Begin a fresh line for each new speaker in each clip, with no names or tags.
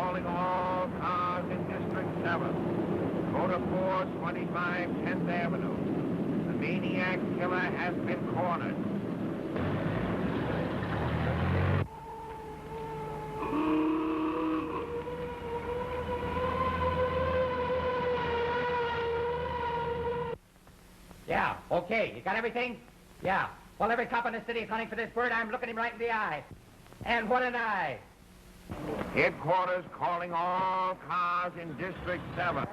calling all cars in District 7. Go to 425 10th Avenue. The maniac killer has been cornered.
Yeah, okay. You got everything? Yeah. Well, every cop in the city is hunting for this bird. I'm looking him right in the eye. And what an eye.
Headquarters calling all cars in District 7.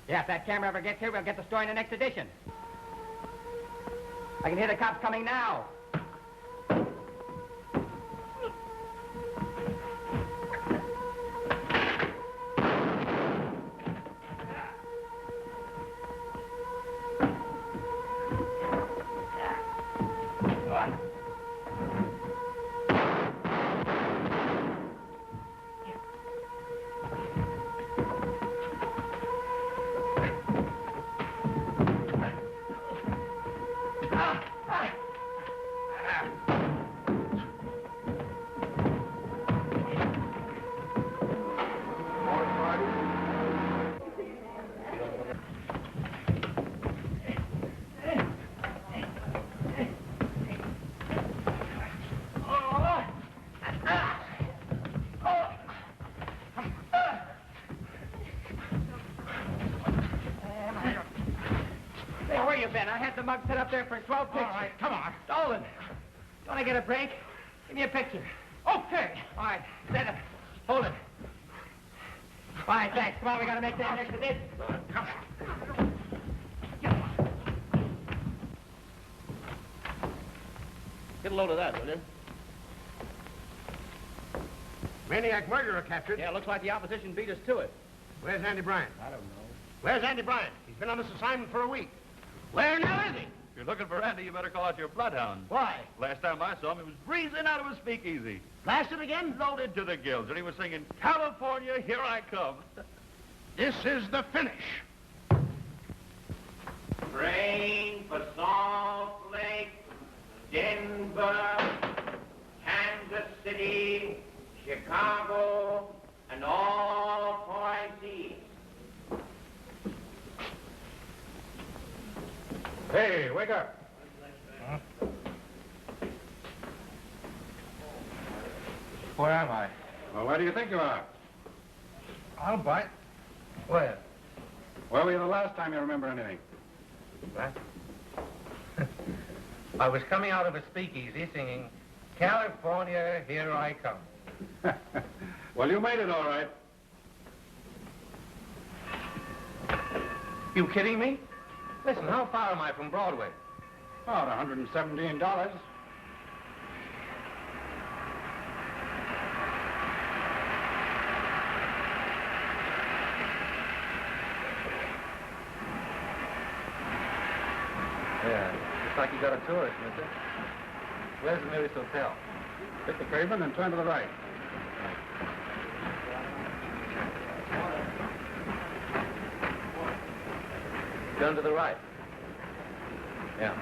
Yeah, if that camera ever gets here, we'll get the story in the next edition. I can hear the cops coming now. I had the mug set up there for 12 pictures.
All right, come on.
Stolen. You want to get a break? Give me a picture.
Okay.
All right, set it. Hold it. All right, thanks. Come on, we got to make that next edition.
Come on.
Get a load of that, will you?
Maniac murderer captured.
Yeah, looks like the opposition beat us to it.
Where's Andy Bryant?
I don't know.
Where's Andy Bryant? He's been on this assignment for a week. Where now is he?
If you're looking for Andy, you better call out your bloodhound.
Why?
Last time I saw him, he was breezing out of a speakeasy.
Blasted again?
Loaded to the gills, and he was singing, California, here I come.
This is the finish.
Train for Salt Lake, Denver, Kansas City, Chicago, and all points east.
Hey, wake up. Where am I?
Well, where do you think you are?
I'll bite. Where?
Where were you the last time you remember anything?
What? I was coming out of a speakeasy singing, California, here I come.
Well, you made it all right.
You kidding me? Listen, how far am I from Broadway?
About $117.
Yeah, looks like you got a tourist, mister. Where's the nearest hotel?
Hit the pavement and turn to the right.
Turn to the right. Yeah.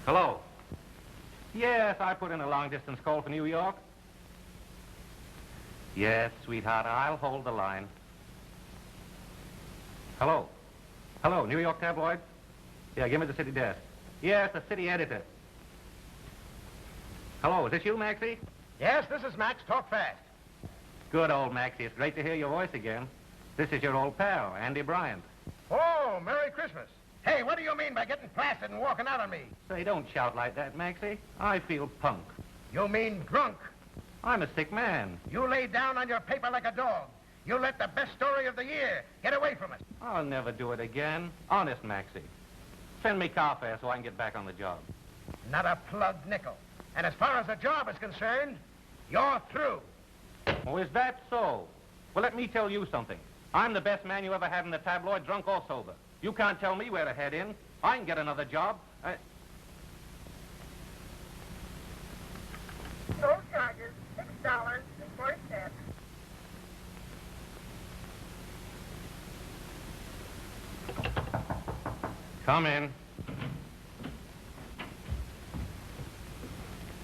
Hello. Yes, I put in a long-distance call for New York. Yes, sweetheart, I'll hold the line. Hello. Hello, New York tabloid? Yeah, give me the city desk. Yes, the city editor. Hello, is this you, Maxie? Yes, this is Max. Talk fast.
Good old Maxie. It's great to hear your voice again. This is your old pal, Andy Bryant.
Oh, Merry Christmas. Hey, what do you mean by getting plastered and walking out on me?
Say, don't shout like that, Maxie. I feel punk.
You mean drunk. I'm a sick man.
You lay down on your paper like a dog. You let the best story of the year get away from us.
I'll never do it again. Honest, Maxie. Send me car fare so I can get back on the job.
Not a plugged nickel. And as far as the job is concerned, you're through.
Oh, is that so? Well, let me tell you something. I'm the best man you ever had in the tabloid, drunk or sober. You can't tell me where to head in. I can get another job.
Total charges, $6.40.
Come in.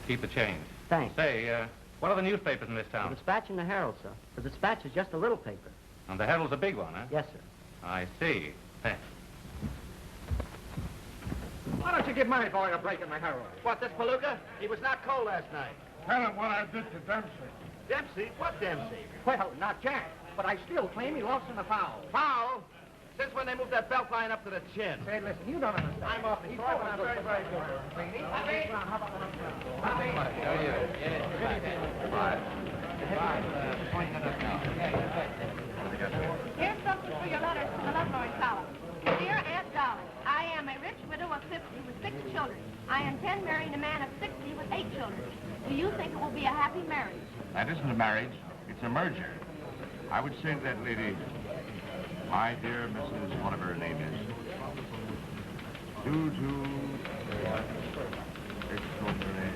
Keep the change.
Thanks.
Say, what are the newspapers in this
The
town?
Dispatch and the Herald, sir. The Dispatch is just a little paper.
And the Herald's a big one, huh?
Yes, sir.
I see. Thanks.
Why don't you give my boy a break in the Herald?
What, this Palooka? He was not cold last night.
Tell him what I did to Dempsey.
Dempsey? What Dempsey?
Well, not Jack, but I still claim he lost in the foul.
Foul? Since when they moved that belt line up to the chin?
Say, listen, you don't understand. I'm off the sorry, but I'm very, very good.
Here's something for your letters from the Loveloy column. Dear Aunt Dolly, I am a rich widow of 50 with 6 children. I intend marrying a man of 60 with 8 children. Do you think it will be a happy marriage?
That isn't a marriage. It's a merger. I would say to that lady, my dear Mrs. whatever her name is, extraordinary.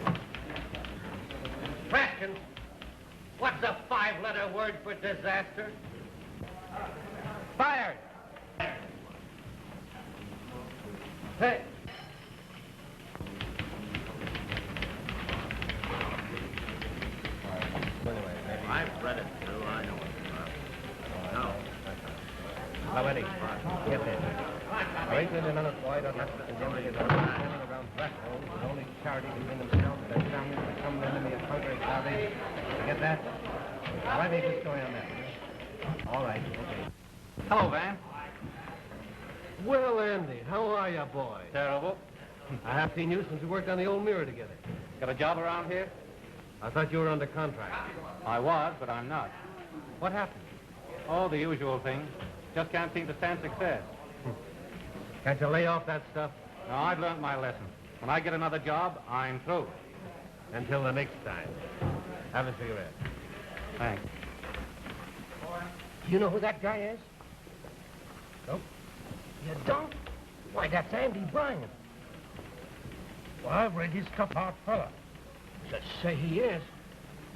Questions? What's a 5-letter word for disaster? Fired. Hey.
I've read it, too. I know it. No.
Now, Eddie, get this. Wakeland and unemployed are left to condemn to get standing around thresholds with only charity between themselves and their families to become the enemy of hunger and starvation. You get that? Now, write me a good story on that, will you? All right, okay.
Hello, Van.
Well, Andy, how are you, boy?
Terrible.
I have seen you since we worked on the old mirror together.
Got a job around here?
I thought you were under contract.
I was, but I'm not.
What happened?
Oh, the usual thing. Just can't seem to stand success.
Can't you lay off that stuff?
No, I've learned my lesson. When I get another job, I'm through.
Until the next time. Have a cigarette.
Thanks.
Do you know who that guy is? Nope. You don't? Why, that's Andy Bryan. Well, I've read his tough-heart fella. Let's say he is.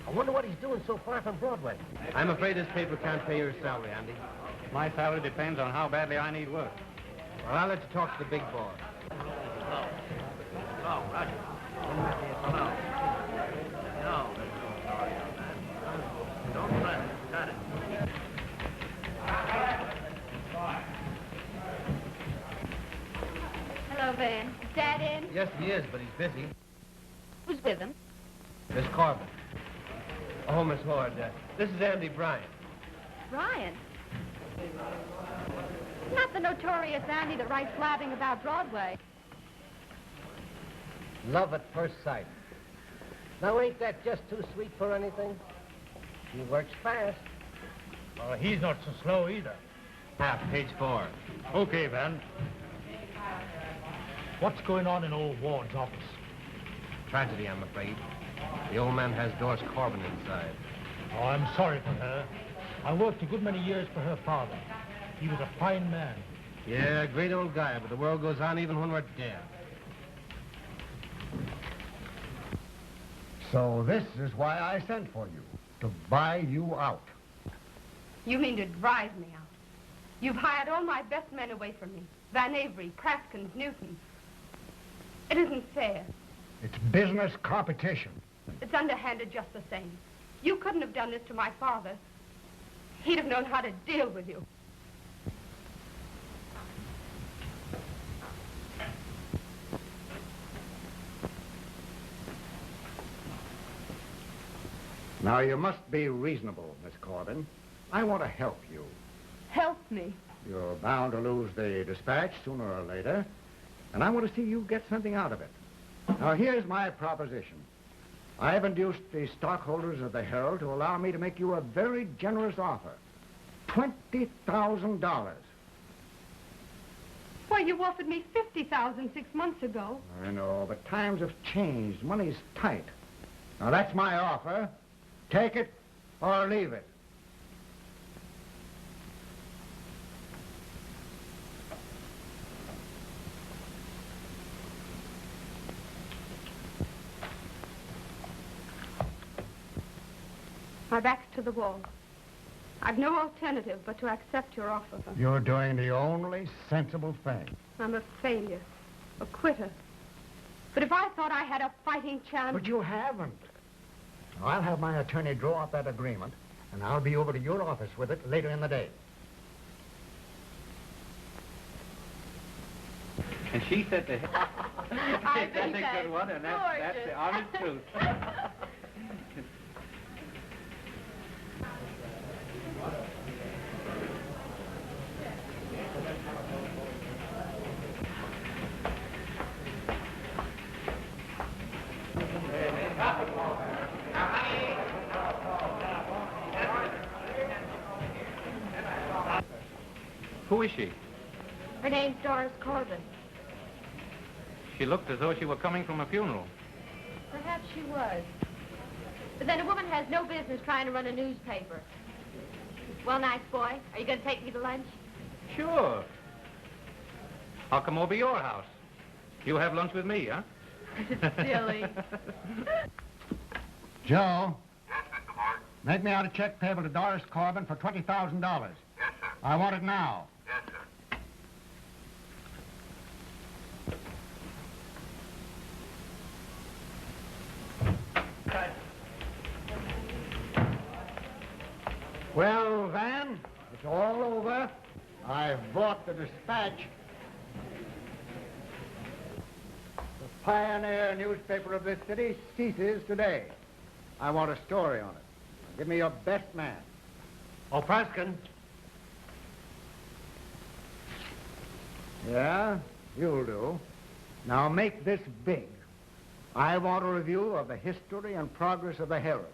I wonder what he's doing so far from Broadway.
I'm afraid this paper can't pay your salary, Andy.
My salary depends on how badly I need work.
Well, I'll let you talk to the big boss.
Oh, Roger. No. No, there's no story on that. Don't press it. Got it.
Hello, Van. Is Dad in?
Yes, he is, but he's busy.
Who's with him?
Miss Corbin. Oh, Miss Lord, this is Andy Bryan.
Brian. Not the notorious Andy that writes blabbing about Broadway.
Love at first sight. Now, ain't that just too sweet for anything? He works fast.
Well, he's not so slow either.
Page 4.
Okay, Van. What's going on in old Ward's office?
Tragedy, I'm afraid. The old man has Doris Corbin inside.
Oh, I'm sorry for her. I worked a good many years for her father. He was a fine man.
Yeah, great old guy, but the world goes on even when we're dead.
So this is why I sent for you, to buy you out.
You mean to drive me out? You've hired all my best men away from me. Van Avery, Praskins, Newton. It isn't fair.
It's business competition.
It's underhanded just the same. You couldn't have done this to my father. He'd have known how to deal with you.
Now, you must be reasonable, Miss Corbin. I want to help you.
Help me.
You're bound to lose the Dispatch sooner or later, and I want to see you get something out of it. Now, here's my proposition.
I've induced the stockholders of the Herald to allow me to make you a very generous offer. $20,000.
Why, you offered me $50,000 6 months ago.
I know, but times have changed. Money's tight. Now, that's my offer. Take it or leave it.
My back's to the wall. I've no alternative but to accept your offer.
You're doing the only sensible thing.
I'm a failure, a quitter. But if I thought I had a fighting chance...
But you haven't. Now, I'll have my attorney draw up that agreement, and I'll be over to your office with it later in the day.
And she said to him...
I
That's
think
a good one, and that's the honest truth. Who is she?
Her name's Doris Corbin.
She looked as though she were coming from a funeral.
Perhaps she was. But then a woman has no business trying to run a newspaper. Well, nice boy, are you going to take me to lunch?
Sure. I'll come over your house. You have lunch with me, huh?
Silly.
Joe.
Yes, Mr. Hart?
Make me out a check payable to Doris Corbin for $20,000.
Yes, sir.
I want it now.
Yes, sir.
Well, Van, it's all over. I've bought the Dispatch. The pioneer newspaper of this city ceases today. I want a story on it. Give me your best man.
Oh, Praskin.
Yeah, you'll do. Now make this big. I want a review of the history and progress of the Herald.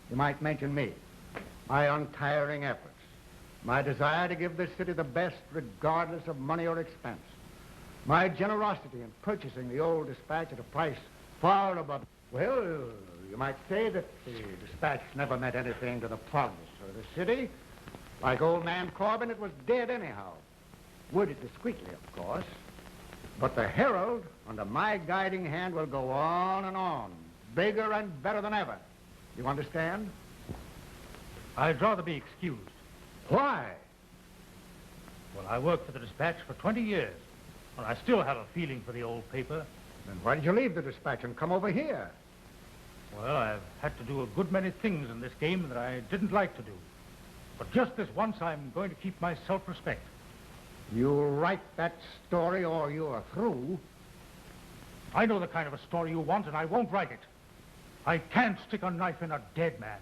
You might mention me. My untiring efforts. My desire to give this city the best regardless of money or expense. My generosity in purchasing the old Dispatch at a price far above... Well, you might say that the Dispatch never meant anything to the progress of the city. Like old man Corbin, it was dead anyhow. Worded discreetly, of course. But the Herald, under my guiding hand, will go on, bigger and better than ever. You understand?
I'd rather be excused.
Why?
Well, I worked for the Dispatch for 20 years, and I still have a feeling for the old paper.
Then why did you leave the Dispatch and come over here?
Well, I've had to do a good many things in this game that I didn't like to do. But just this once, I'm going to keep my self-respect.
You'll write that story or you're through.
I know the kind of a story you want, and I won't write it. I can't stick a knife in a dead man.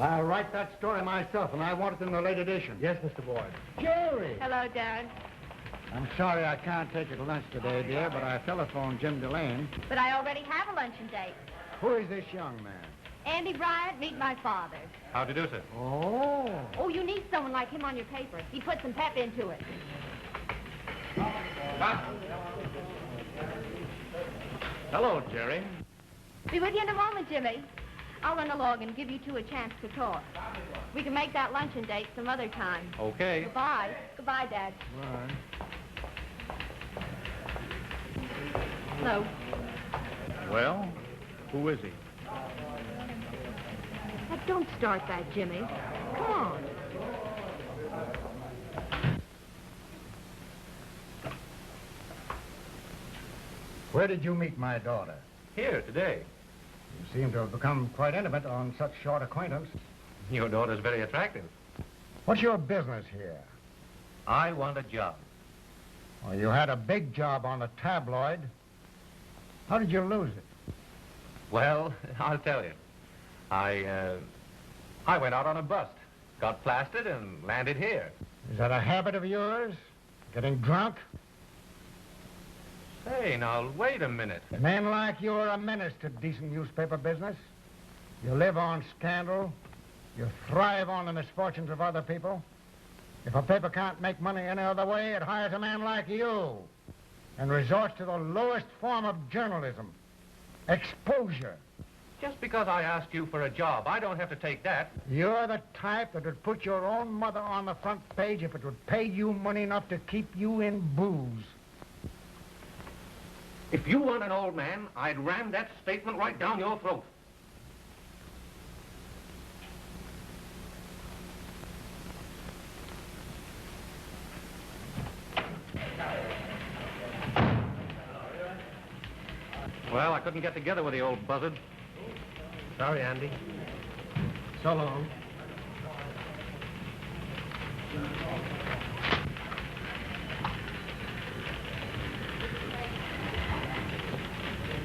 I'll write that story myself, and I want it in the late edition.
Yes, Mr. Boyd.
Jerry!
Hello, Dad.
I'm sorry I can't take you to lunch today, dear, but I telephoned Jim Delane.
But I already have a luncheon date.
Who is this young man?
Andy Bryant, meet my father.
How do you do, sir?
Oh.
Oh, you need someone like him on your paper. He put some pep into it.
Hello, Jerry.
Be with you in a moment, Jimmy. I'll run along and give you two a chance to talk. We can make that luncheon date some other time.
Okay.
Goodbye. Goodbye, Dad.
Right.
Hello.
Well, who is he?
Now, don't start that, Jimmy. Come on.
Where did you meet my daughter?
Here, today.
You seem to have become quite intimate on such short acquaintance.
Your daughter's very attractive.
What's your business here?
I want a job.
Well, you had a big job on the tabloid. How did you lose it?
Well, I'll tell you. I went out on a bust, got plastered, and landed here.
Is that a habit of yours? Getting drunk?
Say, now, wait a minute.
Men like you are a menace to decent newspaper business. You live on scandal. You thrive on the misfortunes of other people. If a paper can't make money any other way, it hires a man like you and resorts to the lowest form of journalism, exposure.
Just because I asked you for a job, I don't have to take that.
You're the type that would put your own mother on the front page if it would pay you money enough to keep you in booze.
If you weren't an old man, I'd ram that statement right down your throat. Well, I couldn't get together with the old buzzard.
Sorry, Andy.
So long.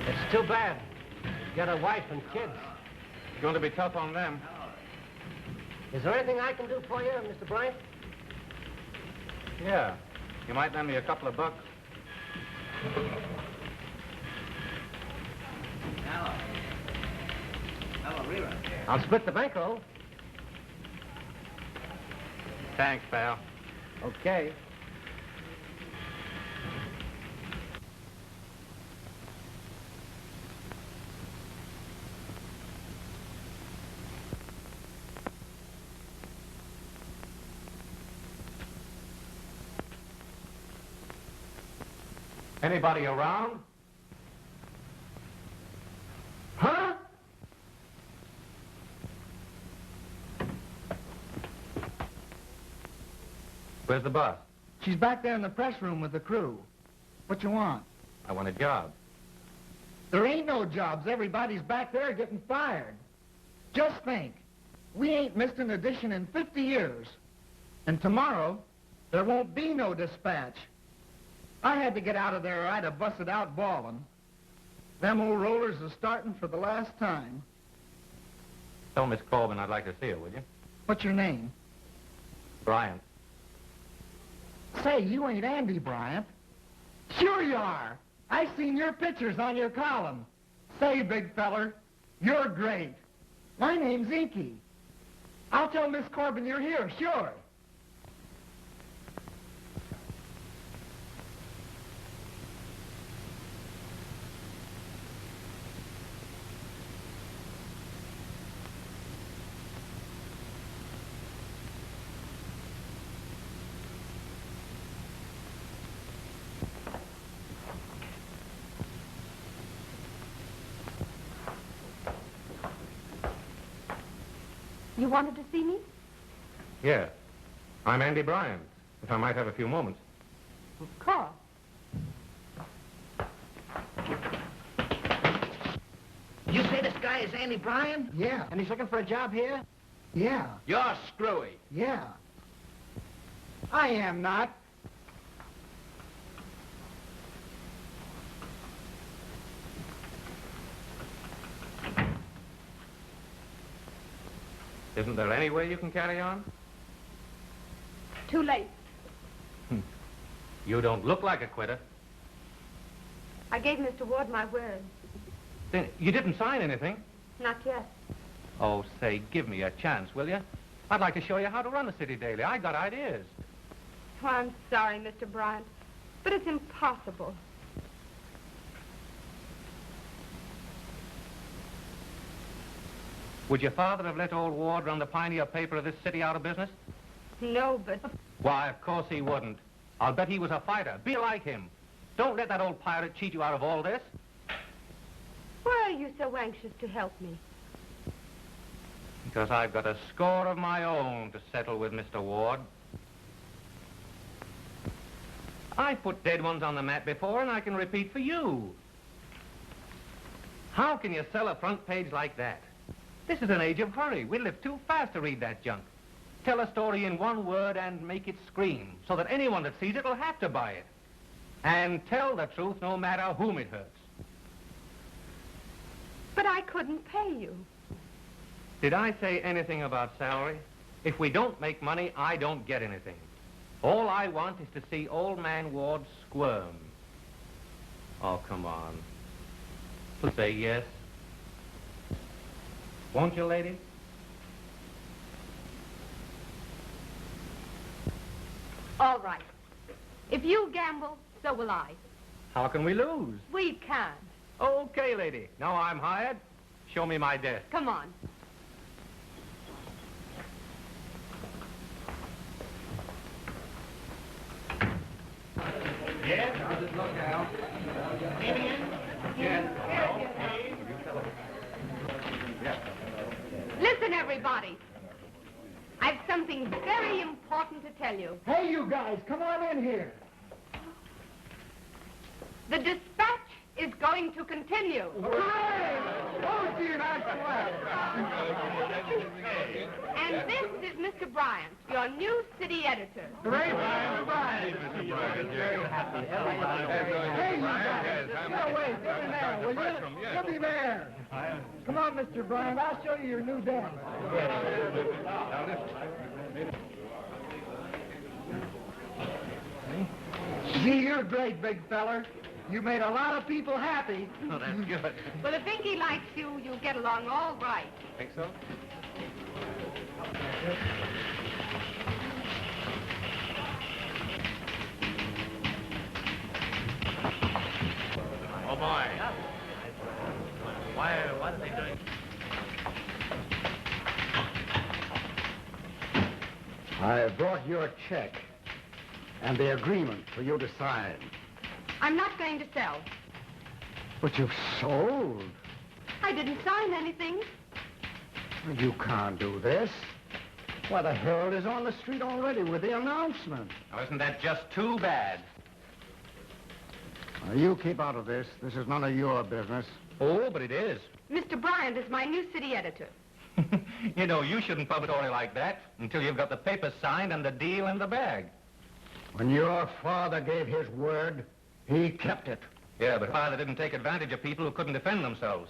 It's too bad. You got a wife and kids.
It's going to be tough on them.
Is there anything I can do for you, Mr. Bryant?
Yeah. You might lend me a couple of bucks.
I'll split the bankroll.
Thanks, pal.
Okay.
Anybody around?
Huh?
Where's the boss?
She's back there in the press room with the crew. What you want?
I want a job.
There ain't no jobs. Everybody's back there getting fired. Just think. We ain't missed an edition in 50 years. And tomorrow, there won't be no dispatch. I had to get out of there or I'd have busted out bawling. Them old rollers are starting for the last time.
Tell Miss Corbin I'd like to see her, will you?
What's your name?
Bryant.
Say, you ain't Andy Bryant. Sure you are. I seen your pictures on your column. Say, big feller, you're great. My name's Inky. I'll tell Miss Corbin you're here, sure.
You wanted to see me?
Yeah. I'm Andy Bryant, if I might have a few moments.
Of course.
You say this guy is Andy Bryan?
Yeah.
And he's looking for a job here?
Yeah.
You're screwy.
Yeah. I am not.
Isn't there any way you can carry on?
Too late.
You don't look like a quitter.
I gave Mr. Ward my word.
Then you didn't sign anything.
Not yet.
Oh, say, give me a chance, will you? I'd like to show you how to run the City Daily. I got ideas.
Oh, I'm sorry, Mr. Bryant, but it's impossible.
Would your father have let old Ward run the pioneer paper of this city out of business?
No, but...
Why, of course he wouldn't. I'll bet he was a fighter. Be like him. Don't let that old pirate cheat you out of all this.
Why are you so anxious to help me?
Because I've got a score of my own to settle with Mr. Ward. I put dead ones on the map before, and I can repeat for you. How can you sell a front page like that? This is an age of hurry. We live too fast to read that junk. Tell a story in one word and make it scream, so that anyone that sees it will have to buy it. And tell the truth no matter whom it hurts.
But I couldn't pay you.
Did I say anything about salary? If we don't make money, I don't get anything. All I want is to see old man Ward squirm. Oh, come on. Please say yes. Won't you, lady?
All right. If you gamble, so will I.
How can we lose?
We can't.
Okay, lady. Now I'm hired. Show me my desk.
Come on.
Yes, how's it look, Al?
Listen, everybody. I've something very important to tell you.
Hey, you guys, come on in here.
The dispatch is going to continue.
Hooray! Oh, dear, that's
And this is Mr. Bryant, your new city editor.
Hooray, Brian.
Very happy.
Hey, you guys, get away, get in there, will you? Get me there. Come on, Mr. Bryant, I'll show you your new desk. See, you're great, big feller. You made a lot of people happy.
Oh, that's good.
Well, if Inky likes you, you'll get along all right.
Think so?
Oh, boy. What are they doing?
I brought your check and the agreement for you to sign.
I'm not going to sell.
But you've sold.
I didn't sign anything.
You can't do this. Why, the Herald is on the street already with the announcement.
Now, isn't that just too bad?
Now, you keep out of this. This is none of your business.
Oh, but it is.
Mr. Bryant is my new city editor.
You know, you shouldn't publish a story like that until you've got the papers signed and the deal in the bag.
When your father gave his word, he kept it.
Yeah, but Father didn't take advantage of people who couldn't defend themselves.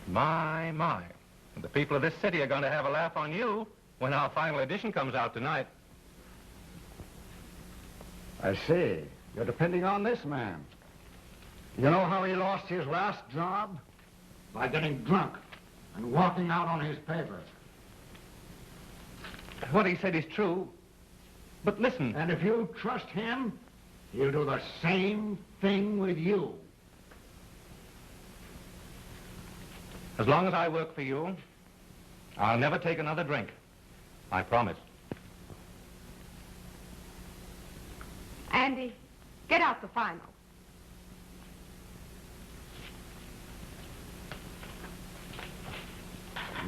My. And the people of this city are going to have a laugh on you when our final edition comes out tonight.
I see. You're depending on this man. You know how he lost his last job? By getting drunk and walking out on his paper.
What he said is true. But listen.
And if you trust him, he'll do the same thing with you.
As long as I work for you, I'll never take another drink. I promise.
Andy, get out the final.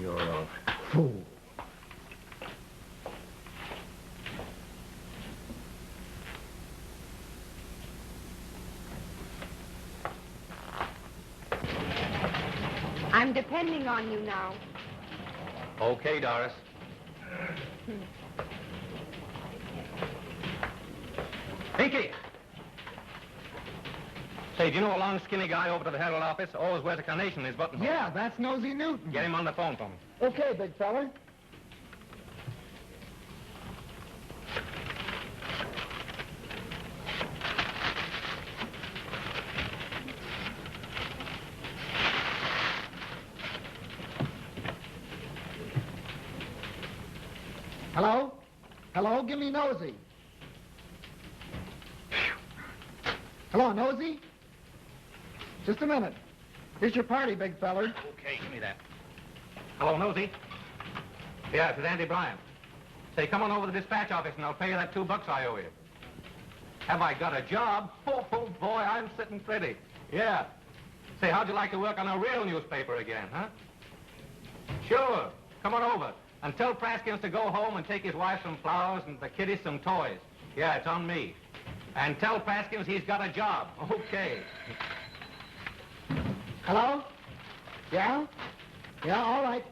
You're a fool.
I'm depending on you now.
Okay, Doris. Pinky! Say, do you know a long, skinny guy over to the Herald office? Always wears a carnation in his buttonhole.
Yeah, that's Nosy Newton.
Get him on the phone for me.
Okay, big fella. Hello? Hello, give me Nosy. Hello, Nosy? Just a minute. Here's your party, big feller.
Okay, give me that. Hello, Nosy. Yeah, this is Andy Bryant. Say, come on over to the dispatch office and I'll pay you that $2 I owe you. Have I got a job? Oh, boy, I'm sitting pretty. Yeah. Say, how'd you like to work on a real newspaper again, huh? Sure. Come on over. And tell Praskins to go home and take his wife some flowers and the kiddies some toys. Yeah, it's on me. And tell Praskins he's got a job. Okay.
Hello? Yeah? Yeah, all right.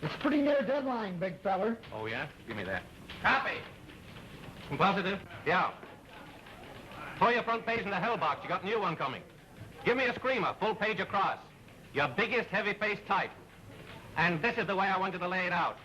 It's pretty near deadline, big feller.
Oh, yeah? Give me that. Copy. Some positive? Yeah. Throw your front page in the hell box. You got a new one coming. Give me a screamer, full page across. Your biggest heavy-faced type. And this is the way I wanted to lay it out.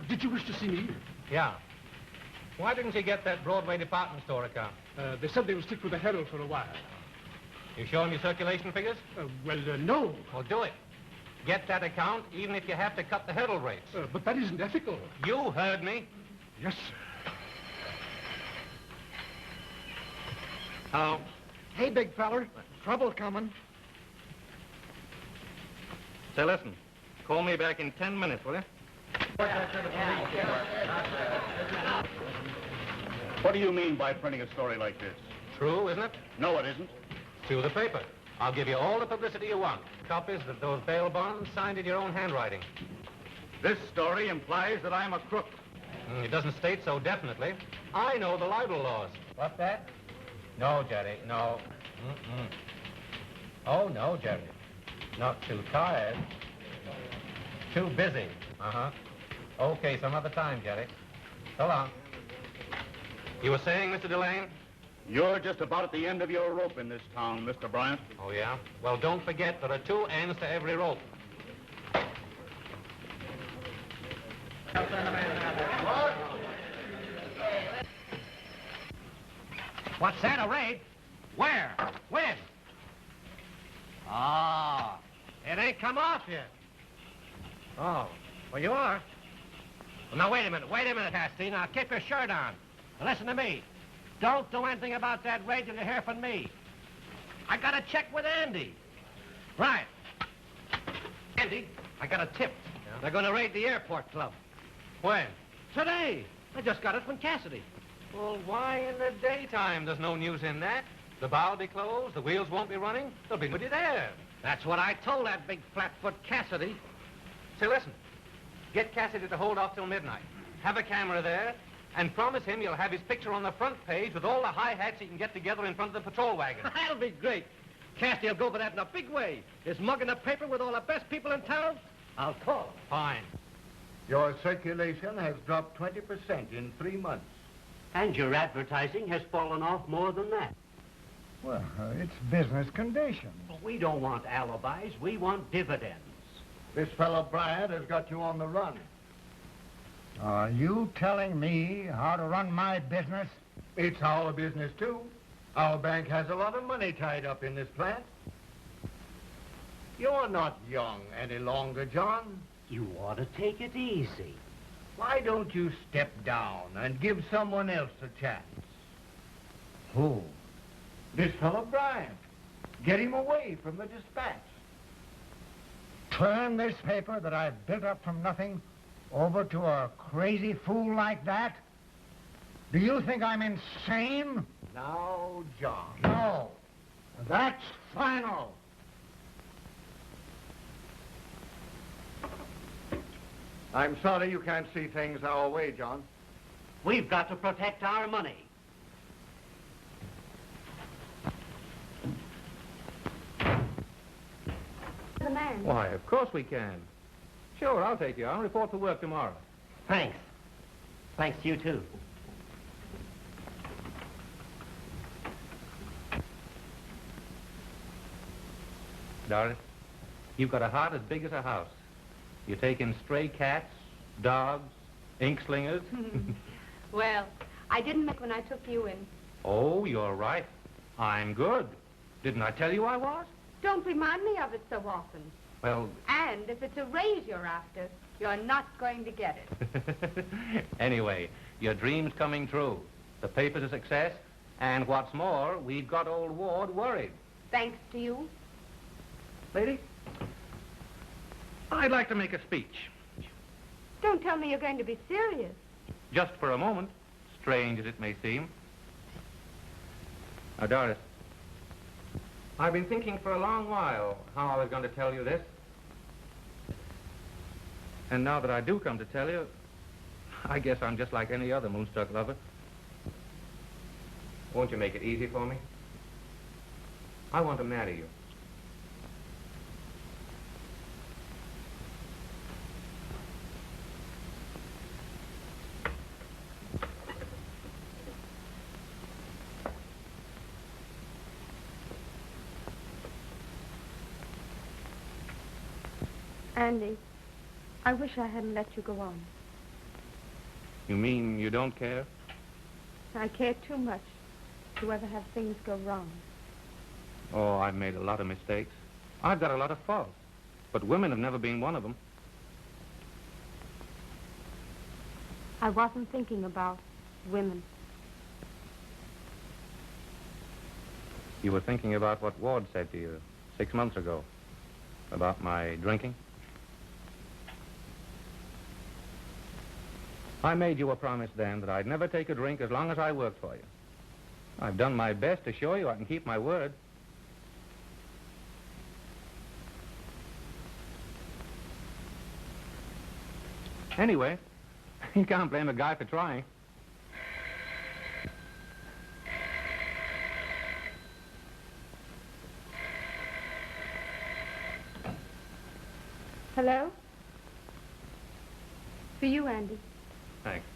Did you wish to see me?
Yeah. Why didn't you get that Broadway department store account?
They said they would stick with the Herald for a while.
You show them your circulation figures?
No.
Well, do it. Get that account, even if you have to cut the Herald rates.
But that isn't ethical.
You heard me.
Yes, sir.
Hello.
Hey, big feller. Trouble coming.
Say, listen. Call me back in 10 minutes, will you?
What do you mean by printing a story like this?
True, isn't it?
No, it isn't.
To the paper. I'll give you all the publicity you want. Copies of those bail bonds signed in your own handwriting.
This story implies that I'm a crook.
It doesn't state so definitely. I know the libel laws. What's that? No, Jerry, no. Oh, no, Jerry. Not too tired. Too busy. Uh-huh. Okay, some other time, Jerry. So long. You were saying, Mr. Delane?
You're just about at the end of your rope in this town, Mr. Bryant.
Oh, yeah? Well, don't forget, there are 2 ends to every rope.
What's that, a raid? Where? When? Oh, it ain't come off yet. Oh, well, you are. Well, now, wait a minute, Hasty. Now, keep your shirt on. Now, listen to me. Don't do anything about that raid till you hear from me. I got to check with Andy. Right. Andy, I got a tip. Yeah? They're going to raid the airport club.
When?
Today. I just got it from Cassidy.
Well, why in the daytime? There's no news in that. The bar will be closed, the wheels won't be running. There'll be nobody there.
That's what I told that big flatfoot Cassidy.
Say, listen. Get Cassidy to hold off till midnight. Have a camera there, and promise him you'll have his picture on the front page with all the hi-hats he can get together in front of the patrol wagon.
That'll be great. Cassidy will go for that in a big way. His mug in the paper with all the best people in town. I'll call him.
Fine.
Your circulation has dropped 20% in 3 months.
And your advertising has fallen off more than that.
Well, it's business conditions.
But we don't want alibis. We want dividends.
This fellow Bryant has got you on the run. Are you telling me how to run my business? It's our business, too. Our bank has a lot of money tied up in this plant. You're not young any longer, John.
You ought to take it easy.
Why don't you step down and give someone else a chance? Who? This fellow Bryant. Get him away from the Dispatch. Turn this paper that I've built up from nothing over to a crazy fool like that? Do you think I'm insane?
No, John.
No. That's final. I'm sorry you can't see things our way, John.
We've got to protect our money.
The man.
Why, of course we can. Sure, I'll take you. I'll report to work tomorrow.
Thanks. Thanks to you, too.
Darling, you've got a heart as big as a house. You take in stray cats, dogs, ink slingers.
Well, I didn't make when I took you in.
Oh, you're right. I'm good. Didn't I tell you I was?
Don't remind me of it so often.
Well...
And if it's a raise you're after, you're not going to get it.
Anyway, your dream's coming true. The paper's a success, and what's more, we've got old Ward worried.
Thanks to you.
Lady, I'd like to make a speech.
Don't tell me you're going to be serious.
Just for a moment, strange as it may seem. Now, Doris, I've been thinking for a long while how I was going to tell you this. And now that I do come to tell you, I guess I'm just like any other moonstruck lover. Won't you make it easy for me? I want to marry you.
Andy, I wish I hadn't let you go on.
You mean you don't care?
I care too much to ever have things go wrong.
Oh, I've made a lot of mistakes. I've got a lot of faults. But women have never been one of them.
I wasn't thinking about women.
You were thinking about what Ward said to you 6 months ago. About my drinking. I made you a promise then that I'd never take a drink as long as I worked for you. I've done my best to show you I can keep my word. Anyway, you can't blame a guy for trying.
Hello? For you, Andy.
Thanks.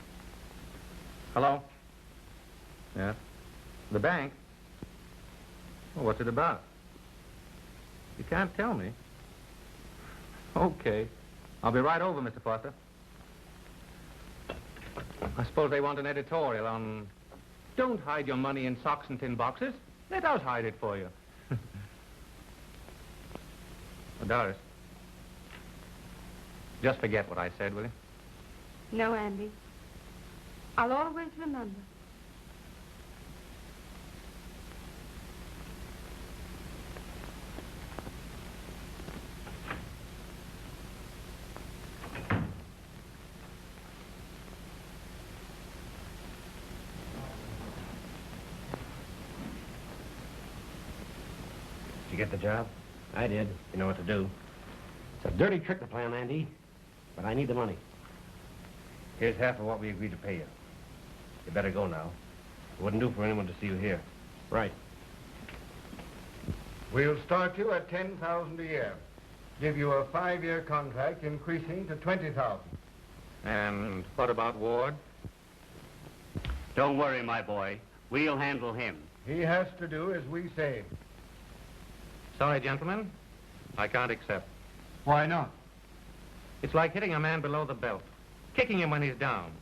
Hello? Yeah? The bank? Well, what's it about? You can't tell me. Okay. I'll be right over, Mr. Foster. I suppose they want an editorial on... Don't hide your money in socks and tin boxes. Let us hide it for you. Well, Doris, just forget what I said, will you?
No, Andy. I'll always remember.
Did you get the job? I did. You know what to do. It's a dirty trick to plan, Andy, but I need the money. Here's half of what we agreed to pay you. You better go now. It wouldn't do for anyone to see you here. Right.
We'll start you at $10,000 a year. Give you a 5-year contract increasing to $20,000.
And what about Ward?
Don't worry, my boy. We'll handle him.
He has to do as we say.
Sorry, gentlemen. I can't accept.
Why not?
It's like hitting a man below the belt. Kicking him when he's down.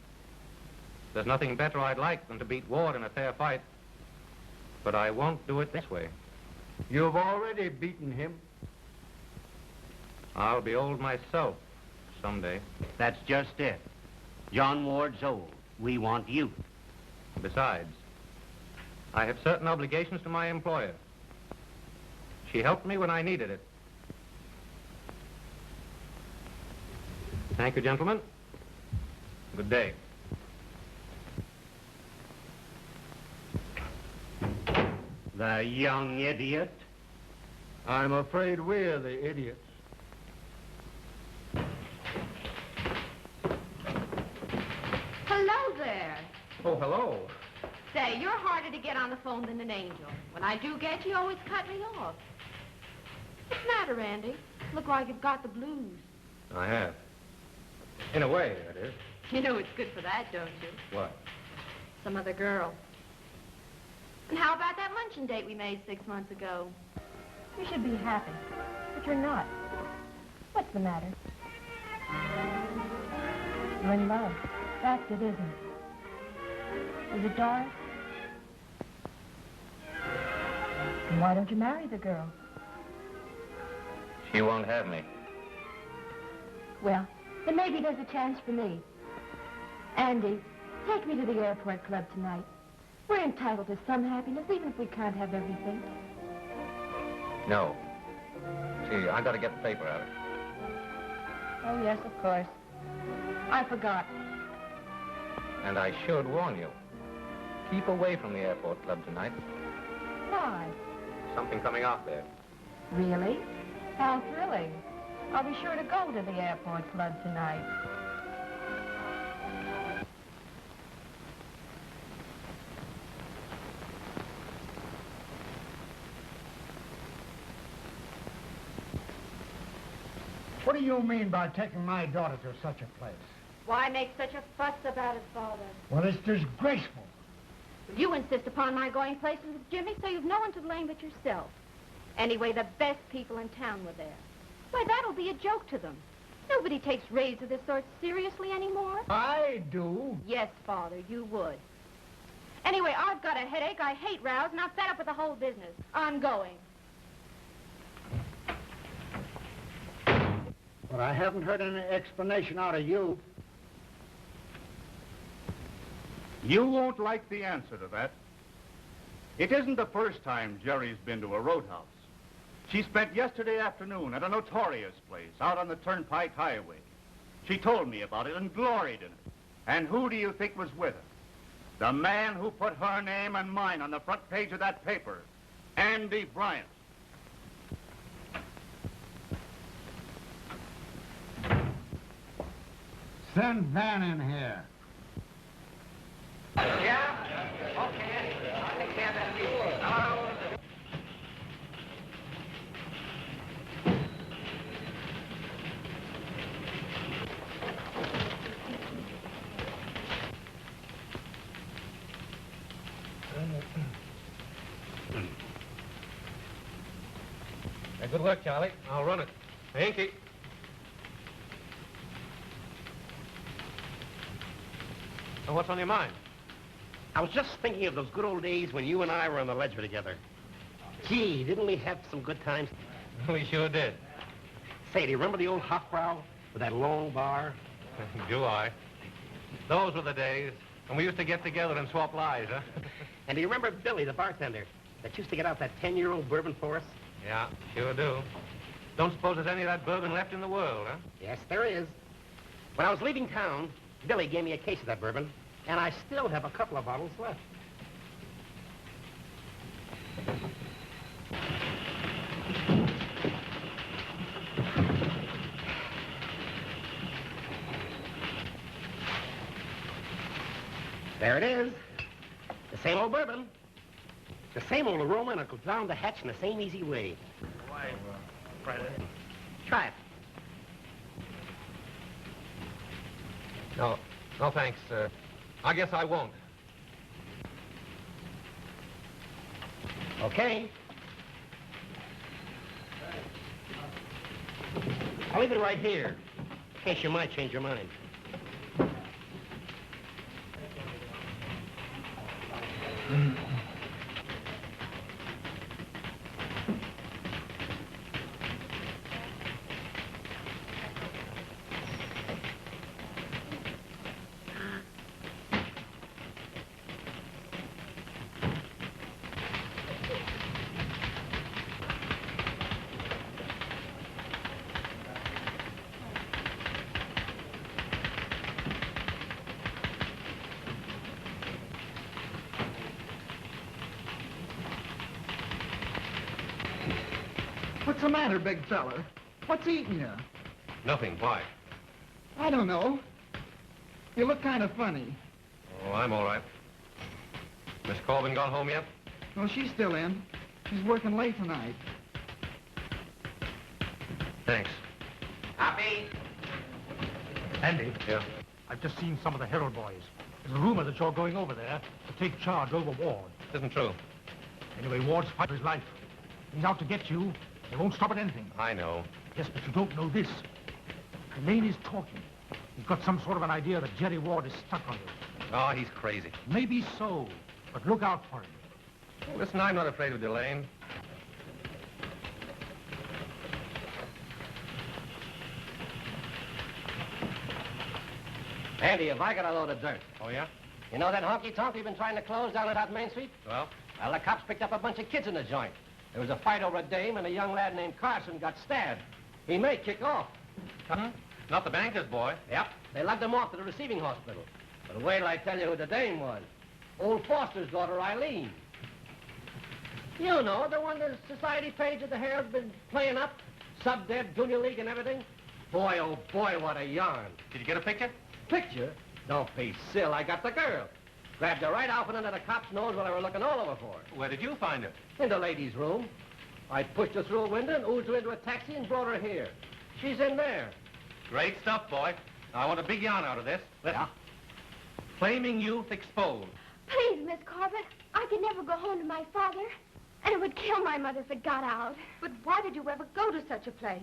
There's nothing better I'd like than to beat Ward in a fair fight. But I won't do it this way.
You've already beaten him.
I'll be old myself someday.
That's just it. John Ward's old. We want youth.
Besides, I have certain obligations to my employer. She helped me when I needed it. Thank you, gentlemen. Good day.
The young idiot.
I'm afraid we're the idiots.
Hello there.
Oh, hello.
Say, you're harder to get on the phone than an angel. When I do get you, you always cut me off. What's the matter, Andy? Look like you've got the blues.
I have. In a way, that is.
You know it's good for that, don't you?
What?
Some other girl. And how about that luncheon date we made 6 months ago?
You should be happy, but you're not. What's the matter? You're in love. That's it, isn't it? Is it Doris? Then why don't you marry the girl?
She won't have me.
Well, then maybe there's a chance for me. Andy, take me to the airport club tonight. We're entitled to some happiness, even if we can't have everything.
No. See, I gotta get the paper out.
Oh, yes, of course. I forgot.
And I should warn you. Keep away from the airport club tonight.
Why?
Something coming off there.
Really? How thrilling. I'll be sure to go to the airport club tonight.
What do you mean by taking my daughter to such a place?
Why make such a fuss about it, Father?
Well, it's disgraceful.
You insist upon my going places with Jimmy, so you've no one to blame but yourself. Anyway, the best people in town were there. Why, that'll be a joke to them. Nobody takes raids of this sort seriously anymore.
I do.
Yes, Father, you would. Anyway, I've got a headache. I hate rows, and I'm fed up with the whole business. I'm going.
But I haven't heard any explanation out of you.
You won't like the answer to that. It isn't the first time Jerry's been to a roadhouse. She spent yesterday afternoon at a notorious place out on the Turnpike Highway. She told me about it and gloried in it. And who do you think was with her? The man who put her name and mine on the front page of that paper, Andy Bryant.
Send Van in here.
Yeah? Okay. I'll take care of that. Hello?
Good work, Charlie.
I'll run it. Hanky. So what's on your mind?
I was just thinking of those good old days when you and I were on the ledger together. Gee, didn't we have some good times?
We sure did.
Say, do you remember the old Hofbrau with that long bar?
Do I? Those were the days when we used to get together and swap lies, huh?
And do you remember Billy, the bartender, that used to get out that 10-year-old bourbon for us?
Yeah, sure do. Don't suppose there's any of that bourbon left in the world, huh?
Yes, there is. When I was leaving town, Billy gave me a case of that bourbon, and I still have a couple of bottles left. There it is. The same old bourbon. The same old aroma, and it goes down the hatch in the same easy way.
Why, Fred?
Try it.
No, thanks. I guess I won't.
Okay. I'll leave it right here, in case you might change your mind.
What's the matter, big fella? What's eating you?
Nothing. Why?
I don't know. You look kind of funny.
Oh, I'm all right. Miss Corbin gone home yet?
Well, she's still in. She's working late tonight.
Thanks.
Copy.
Andy?
Yeah?
I've just seen some of the Herald boys. There's a rumor that you're going over there to take charge over Ward.
Isn't true.
Anyway, Ward's fighting for his life. He's out to get you. He won't stop at anything.
I know.
Yes, but you don't know this. Lane is talking. He's got some sort of an idea that Jerry Ward is stuck on you.
Oh, he's crazy.
Maybe so, but look out for him.
Listen, I'm not afraid of Delane.
Andy, have I got a load of dirt?
Oh, yeah?
You know that honky-tonk we've been trying to close down at Main Street?
Well?
Well, the cops picked up a bunch of kids in the joint. There was a fight over a dame, and a young lad named Carson got stabbed. He may kick off.
Huh? Not the banker's boy.
Yep. They lugged him off to the receiving hospital. But wait till I tell you who the dame was. Old Foster's daughter, Eileen. You know, the one the society page of the Herald's been playing up. Sub-Deb, Junior League, and everything. Boy, oh boy, what a yarn.
Did you get a picture?
Picture? Don't be silly. I got the girl. Grabbed her right off and under the cop's nose while they were looking all over for her.
Where did you find her?
In the ladies' room. I pushed her through a window and oozed her into a taxi and brought her here. She's in there.
Great stuff, boy. Now, I want a big yarn out of this. Listen. Flaming Youth exposed.
Please, Miss Corbett, I could never go home to my father, and it would kill my mother if it got out. But why did you ever go to such a place?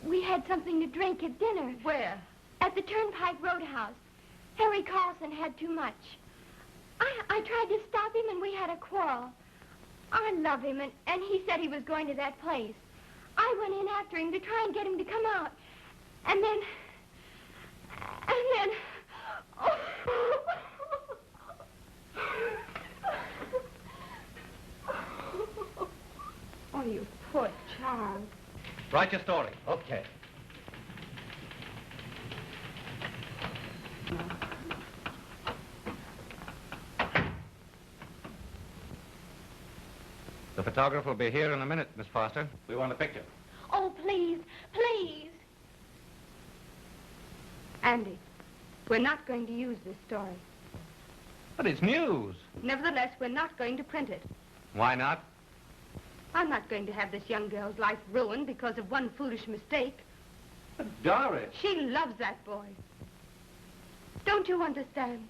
We had something to drink at dinner. Where? At the Turnpike Roadhouse. Harry Carlson had too much. I tried to stop him, and we had a quarrel. I love him, and he said he was going to that place. I went in after him to try and get him to come out. And then... Oh, you poor child.
Write your story.
Okay.
The photographer will be here in a minute, Miss Foster. We want a picture.
Oh, please, please. Andy, we're not going to use this story.
But it's news.
Nevertheless, we're not going to print it.
Why not?
I'm not going to have this young girl's life ruined because of one foolish mistake.
But Doris.
She loves that boy. Don't you understand?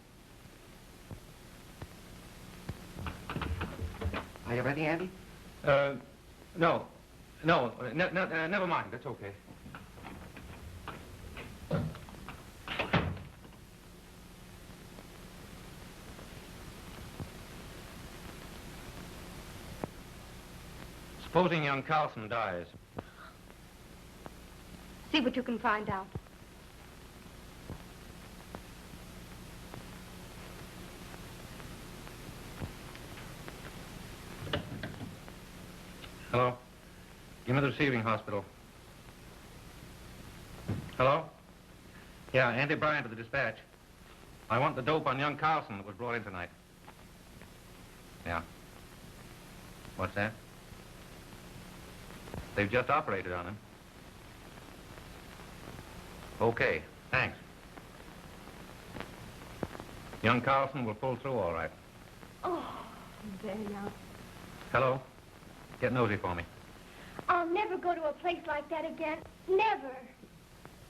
Are you ready, Andy?
No. No, never mind. That's okay. Supposing young Carlson dies.
See what you can find out.
Hello? Give me the receiving hospital. Hello? Yeah, Andy Bryant of the Dispatch. I want the dope on young Carlson that was brought in tonight. Yeah. What's that? They've just operated on him. Okay, thanks. Young Carlson will pull through all right.
Oh, there now.
Hello? Get nosy for me.
I'll never go to a place like that again. Never.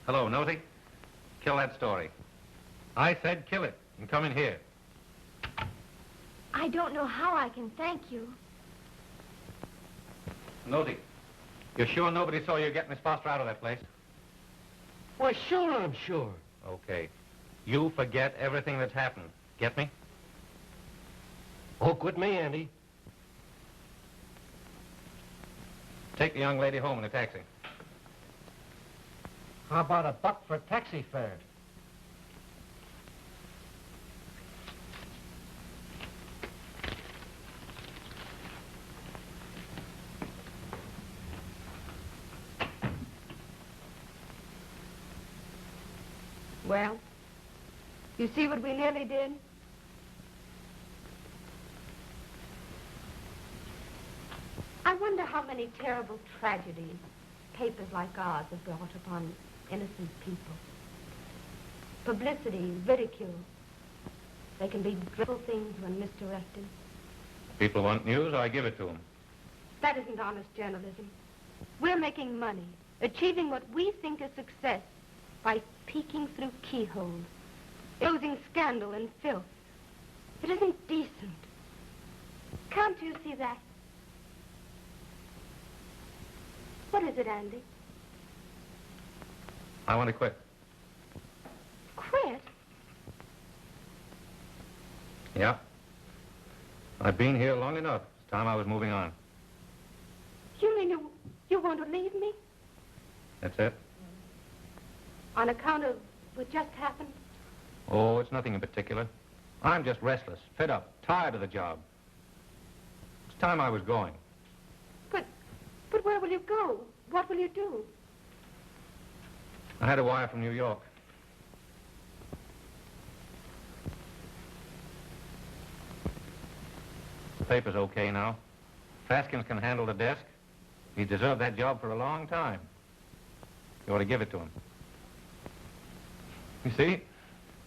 Hello, nosy? Kill that story. I said kill it and come in here.
I don't know how I can thank you.
Nosy, you're sure nobody saw you get Miss Foster out of that place?
Well, sure, I'm sure.
Okay. You forget everything that's happened. Get me?
Oh, quit me, Andy.
Take the young lady home in a taxi.
How about $1 for taxi fare?
Well, you see what we nearly did? I wonder how many terrible tragedies papers like ours have brought upon innocent people. Publicity, ridicule. They can be dreadful things when misdirected.
People want news, I give it to them.
That isn't honest journalism. We're making money, achieving what we think is success by peeking through keyholes, exposing scandal and filth. It isn't decent. Can't you see that? What is it, Andy?
I want to quit.
Quit?
Yeah. I've been here long enough. It's time I was moving on.
You mean you want to leave me?
That's it.
On account of what just happened?
Oh, it's nothing in particular. I'm just restless, fed up, tired of the job. It's time I was going.
But where will you go? What will you do?
I had a wire from New York. The paper's okay now. Faskins can handle the desk. He deserved that job for a long time. You ought to give it to him. You see,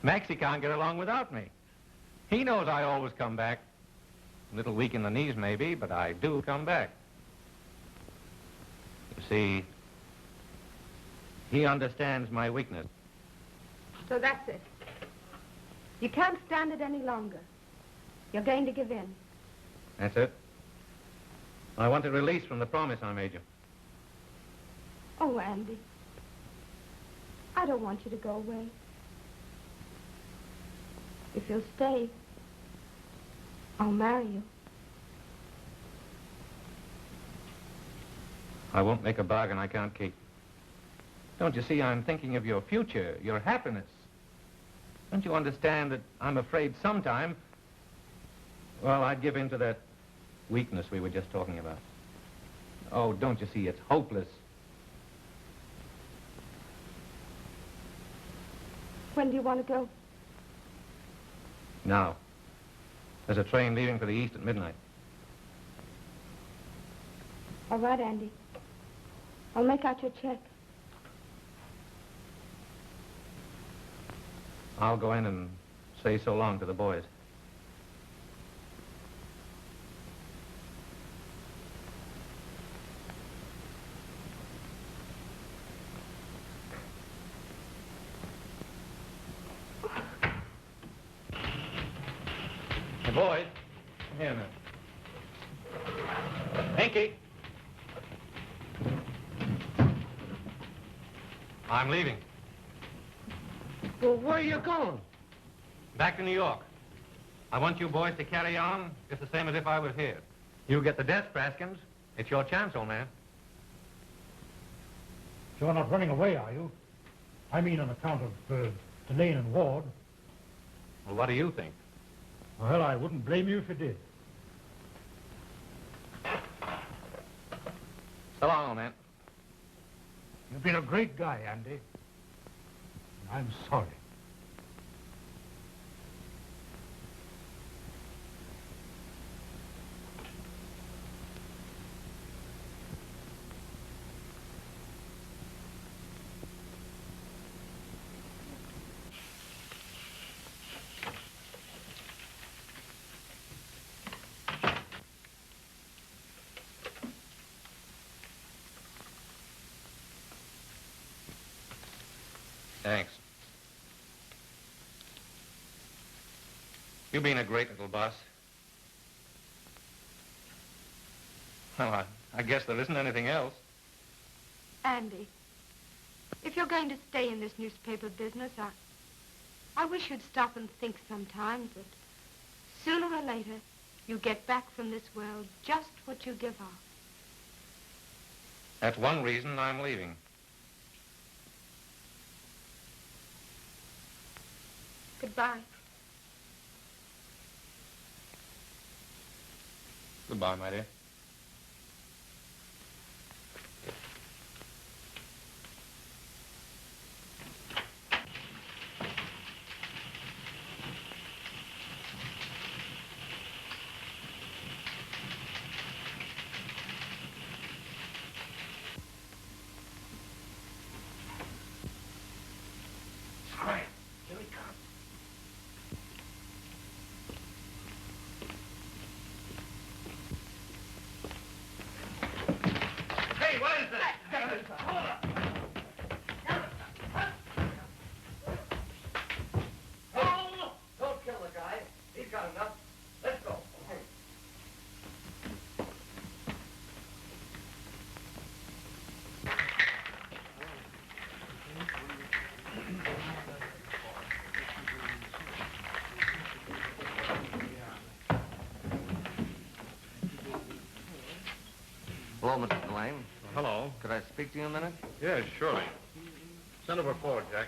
Maxie can't get along without me. He knows I always come back. A little weak in the knees, maybe, but I do come back. You see, he understands my weakness.
So that's it. You can't stand it any longer. You're going to give in.
That's it. I want a release from the promise I made you.
Oh, Andy. I don't want you to go away. If you'll stay, I'll marry you.
I won't make a bargain I can't keep. Don't you see, I'm thinking of your future, your happiness. Don't you understand that I'm afraid sometime, well, I'd give in to that weakness we were just talking about. Oh, don't you see, it's hopeless.
When do you want to go?
Now. There's a train leaving for the east at midnight.
All right, Andy. I'll make out your check.
I'll go in and say so long to the boys. Hey, boys. Come here a minute. Pinky. I'm leaving.
Well, where are you going?
Back to New York. I want you boys to carry on just the same as if I was here. You get the desk, Praskins. It's your chance, old man.
You're not running away, are you? I mean on account of Delane and Ward.
Well, what do you think?
Well, I wouldn't blame you if you did.
So long, old man.
You've been a great guy, Andy. I'm sorry.
Thanks. You've been a great little boss. Well, I guess there isn't anything else.
Andy, if you're going to stay in this newspaper business, I wish you'd stop and think sometimes that sooner or later you get back from this world just what you give up.
That's one reason I'm leaving.
Goodbye.
Goodbye, my dear.
Hello, Mrs. Delane.
Hello.
Could I speak to you a minute?
Yes, surely. Send over forward, Jack.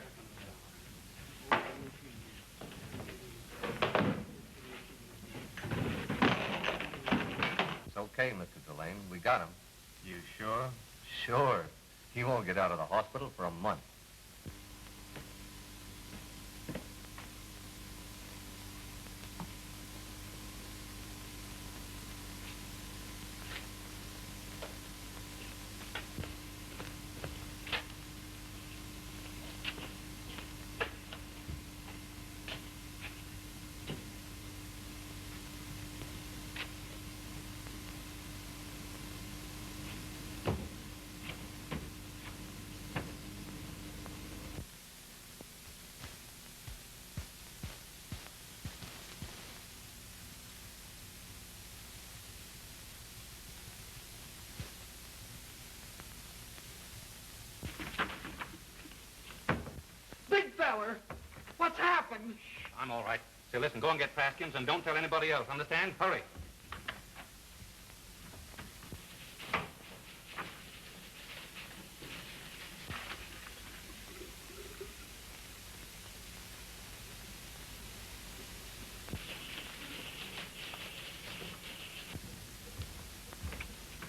It's okay, Mr. Delane. We got him.
You sure?
Sure. He won't get out of the hospital for a month.
Big feller, what's happened?
I'm all right. Say, listen, go and get Praskins and don't tell anybody else. Understand? Hurry.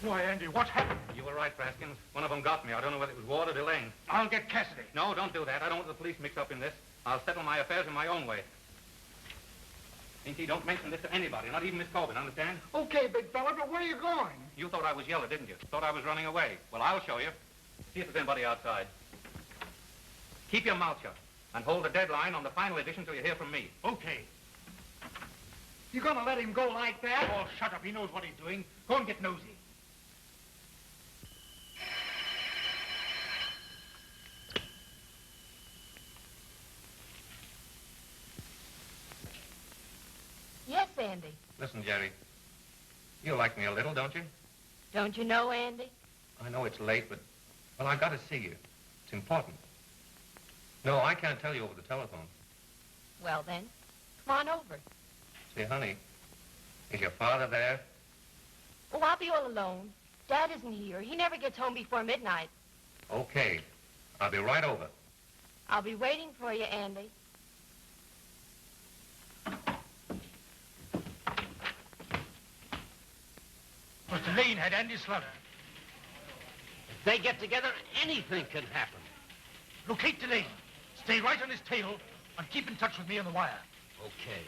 Why, Andy, what happened?
You were right, Praskins. One of them got me. I don't know whether it was Ward or Delane.
I'll get Cassidy.
No, don't do that. I don't want the police mixed up in this. I'll settle my affairs in my own way. Inky, don't mention this to anybody, not even Miss Corbin, understand?
Okay, big fella, but where are you going?
You thought I was yellow, didn't you? Thought I was running away. Well, I'll show you. See if there's anybody outside. Keep your mouth shut and hold the deadline on the final edition till you hear from me.
Okay.
You gonna let him go like that?
Oh, shut up. He knows what he's doing. Go and get nosy.
Yes, Andy.
Listen, Jerry. You like me a little, don't you?
Don't you know, Andy?
I know it's late, but, well, I got to see you. It's important. No, I can't tell you over the telephone.
Well, then, come on over.
Say, honey, is your father there?
Oh, I'll be all alone. Dad isn't here. He never gets home before midnight.
Okay. I'll be right over.
I'll be waiting for you, Andy.
Mr. Lane had Andy slaughtered.
If they get together, anything can happen.
Locate Delane. Stay right on his tail and keep in touch with me on the wire.
Okay.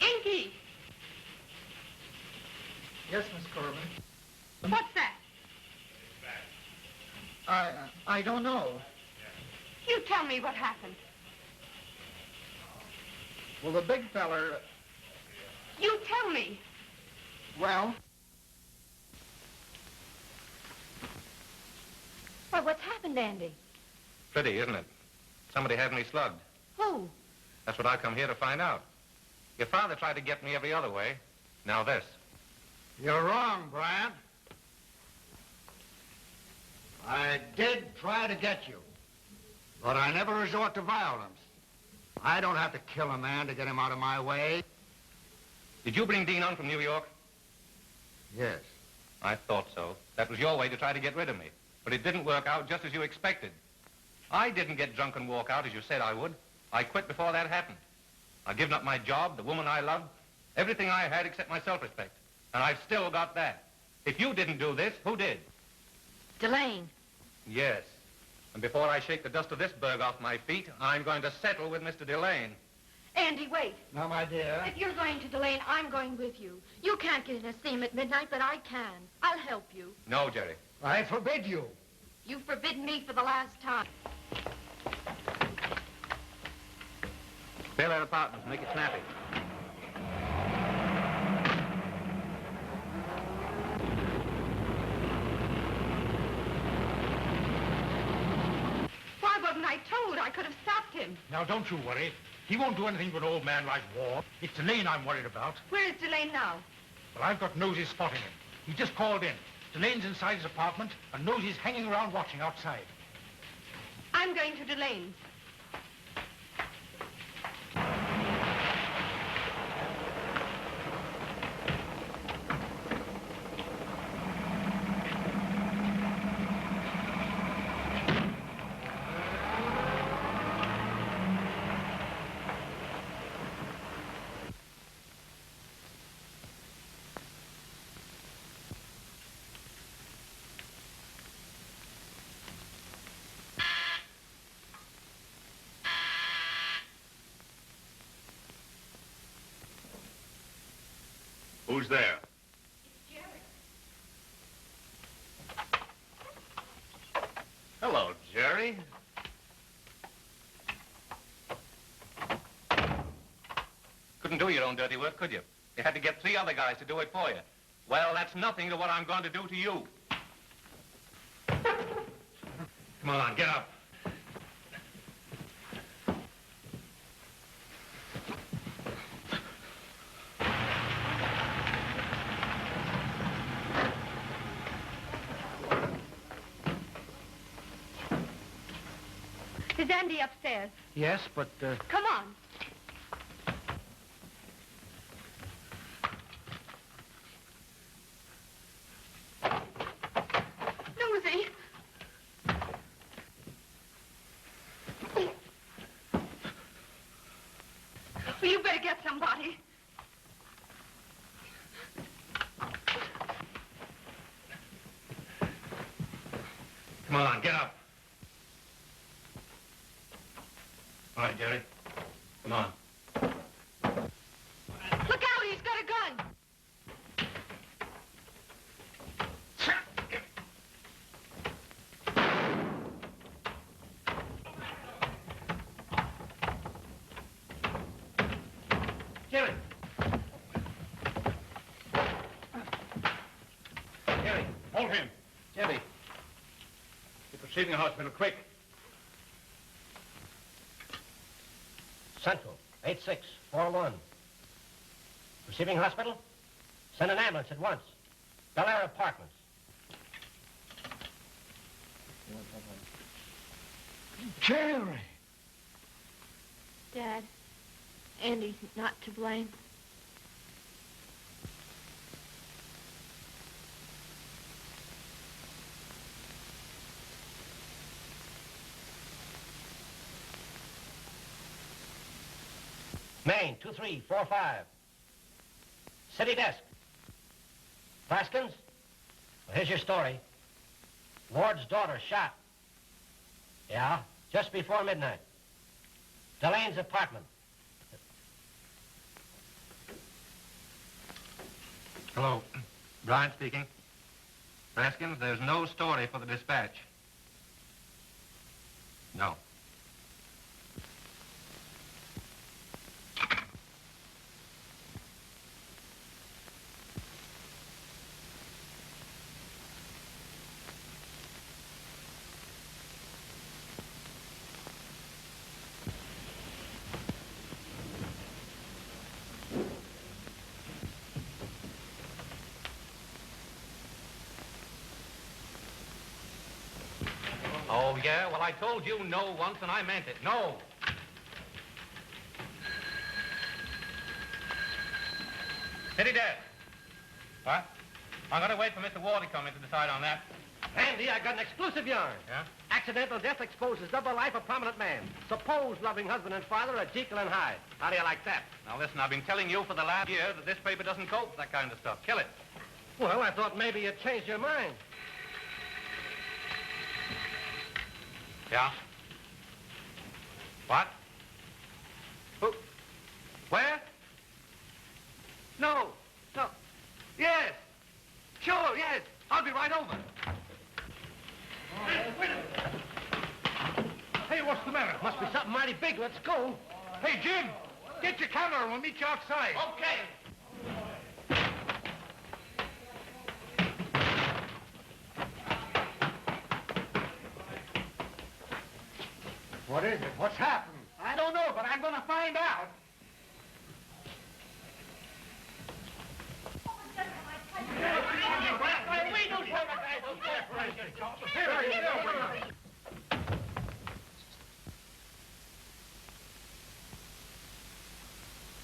Inky!
Yes, Miss Corbin.
What's that?
I don't know.
You tell me what happened.
Well, the big feller,
You tell me.
well,
Well, what's happened, Andy?
Pretty, isn't it? Somebody had me slugged.
Who?
That's what I come here to find out. Your father tried to get me every other way. Now this.
You're wrong, Bryant. I did try to get you, but I never resort to violence. I don't have to kill a man to get him out of my way.
Did you bring Dean on from New York?
Yes.
I thought so. That was your way to try to get rid of me. But it didn't work out just as you expected. I didn't get drunk and walk out as you said I would. I quit before that happened. I've given up my job, the woman I loved, everything I had except my self-respect. And I've still got that. If you didn't do this, who did?
Delane.
Yes. And before I shake the dust of this burg off my feet, I'm going to settle with Mr. Delane.
Andy, wait.
Now, my dear.
If you're going to Delane, I'm going with you. You can't get in a steam at midnight, but I can. I'll help you.
No, Jerry.
I forbid you.
You've forbidden me for the last time.
Fill that apartment. Make it snappy.
I told. I could have stopped him.
Now, don't you worry. He won't do anything to an old man like Ward. It's Delane I'm worried about.
Where is Delane now?
Well, I've got Nosey spotting him. He just called in. Delane's inside his apartment, and Nosey's hanging around watching outside.
I'm going to Delane's.
Who's there? Hello, Jerry.
Couldn't do your own dirty work, could you? You had to get 3 other guys to do it for you. Well, that's nothing to what I'm going to do to you. Come on, get up.
Is Andy upstairs?
Yes, but,
Come on. Nosy. Well, you better get somebody.
Come on, get up. All right, Jerry. Come on.
Look out, he's got a gun.
Jerry. Jerry.
Hold him.
Jerry.
Get the receiving hospital, quick.
Central, 8641. Receiving hospital? Send an ambulance at once. Bel Air Apartments.
Jerry!
Dad, Andy's not to blame.
Maine, 2345. City desk. Plaskins? Well, here's your story. Ward's daughter shot. Yeah, just before midnight. Delane's apartment.
Hello. Brian speaking. Raskins, there's no story for the dispatch. No. Oh, yeah? Well, I told you no once, and I meant it. No. City desk. What? I'm going to wait for Mr. Ward to come in to decide on that.
Andy, I got an exclusive yarn.
Yeah?
Accidental death exposes double life of prominent man. Supposed loving husband and father are Jekyll and Hyde. How do you like that?
Now, listen, I've been telling you for the last year that this paper doesn't cope with that kind of stuff. Kill it.
Well, I thought maybe you'd changed your mind.
Yeah? What? Who? Where? No. No. Yes. Sure, yes. I'll be right over.
Hey, what's the matter?
Must be something mighty big. Let's go.
Hey, Jim, get your camera and we'll meet you outside.
Okay.
What is it? What's happened?
I don't know, but I'm going to find out.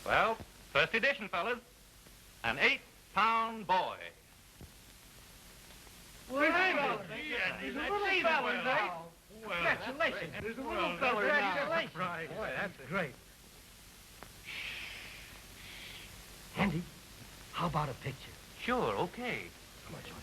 Well, first edition, fellas. An 8-pound boy.
Well, there's a little fella now. Congratulations. There's a little fella now.
Right. Boy, that's great.
Andy, how about a picture?
Sure, okay.
Come on, George.